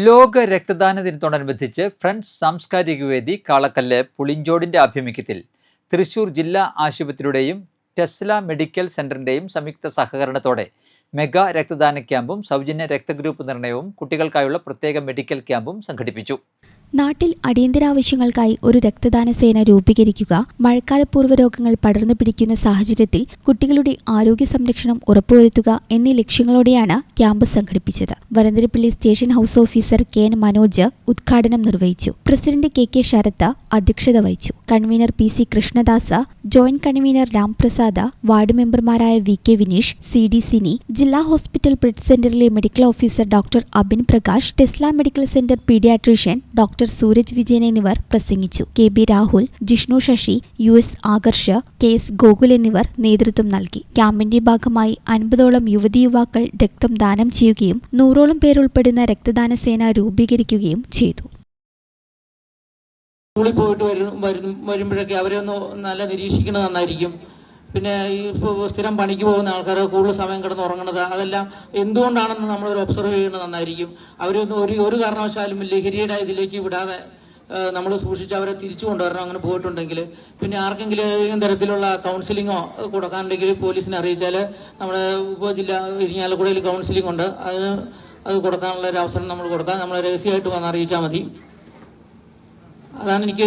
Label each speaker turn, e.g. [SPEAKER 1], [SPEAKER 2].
[SPEAKER 1] ലോക രക്തദാന ദിനത്തോടനുബന്ധിച്ച് ഫ്രണ്ട്സ് സാംസ്കാരിക വേദി കാളക്കല്ല് പുളിഞ്ചോടിന്റെ ആഭിമുഖ്യത്തിൽ തൃശൂർ ജില്ലാ ആശുപത്രിയുടെയും ടെസ്ല മെഡിക്കൽ സെന്ററിന്റെയും സംയുക്ത സഹകരണത്തോടെ മെഗാ രക്തദാന ക്യാമ്പും സൗജന്യ രക്തഗ്രൂപ്പ് നിർണയവും കുട്ടികൾക്കായുള്ള പ്രത്യേക മെഡിക്കൽ ക്യാമ്പും സംഘടിപ്പിച്ചു.
[SPEAKER 2] നാട്ടിൽ അടിയന്തരാവശ്യങ്ങൾക്കായി ഒരു രക്തദാന സേന രൂപീകരിക്കുക, മഴക്കാലപൂർവ്വ രോഗങ്ങൾ പടർന്നു പിടിക്കുന്ന സാഹചര്യത്തിൽ കുട്ടികളുടെ ആരോഗ്യ സംരക്ഷണം ഉറപ്പുവരുത്തുക എന്നീ ലക്ഷ്യങ്ങളോടെയാണ് ക്യാമ്പ് സംഘടിപ്പിച്ചത്. Varantharappally station house officer K N. Manoj ഉദ്ഘാടനം നിർവഹിച്ചു. President K K. ശരത്ത് അധ്യക്ഷത വഹിച്ചു. Convener P C. Krishnadas, joint convener Ramprasad, ward മെമ്പർമാരായ വി.കെ. വിനീഷ്, സി.ഡി. സിനി, ജില്ലാ ഹോസ്പിറ്റൽ ബ്ലഡ് സെന്ററിലെ medical officer doctor Abin Prakash, Tesla medical centre paediatrician doctor Sooraj Vijayan എന്നിവർ പ്രസംഗിച്ചു. K B. Rahul, Jishnu Sasi, U S. Akarsh, K S. Gokul എന്നിവർ നേതൃത്വം നൽകി. ക്യാമ്പിന്റെ ഭാഗമായി 50ഓളം യുവതിയുവാക്കൾ രക്തം ദാനം ചെയ്യുകയും 100ഓളം പേരുൾപ്പെടുന്ന രക്തദാന സേന രൂപീകരിക്കുകയും ചെയ്തു.
[SPEAKER 3] സ്കൂളിൽ പോയിട്ട് വരുമ്പോഴൊക്കെ അവരെ ഒന്ന് നല്ല നിരീക്ഷിക്കുന്നത് നന്നായിരിക്കും. പിന്നെ ഈ സ്ഥിരം പണിക്ക് പോകുന്ന ആൾക്കാർ കൂടുതൽ സമയം കിടന്ന് ഉറങ്ങുന്നത്, അതെല്ലാം എന്തുകൊണ്ടാണെന്ന് നമ്മളൊരു ഒബ്സർവ് ചെയ്യുന്നത് നന്നായിരിക്കും. അവരൊന്നും ഒരു കാരണവശാലും ലഹരിയുടെ ഇതിലേക്ക് വിടാതെ നമ്മൾ സൂക്ഷിച്ച് അവരെ തിരിച്ചു കൊണ്ടുവരണം. അങ്ങനെ പോയിട്ടുണ്ടെങ്കിൽ പിന്നെ ആർക്കെങ്കിലും ഏതെങ്കിലും തരത്തിലുള്ള കൗൺസിലിങ്ങോ കൊടുക്കാനുണ്ടെങ്കിൽ പോലീസിനെ അറിയിച്ചാൽ നമ്മുടെ ഉപജില്ല ഇരിങ്ങാലക്കുടയിൽ കൗൺസിലിംഗ് ഉണ്ട്. അത് കൊടുക്കാനുള്ള ഒരു അവസരം നമ്മൾ കൊടുക്കാം. നമ്മൾ രഹസ്യമായിട്ട് വന്ന് അറിയിച്ചാൽ മതി. അതാണ് എനിക്ക്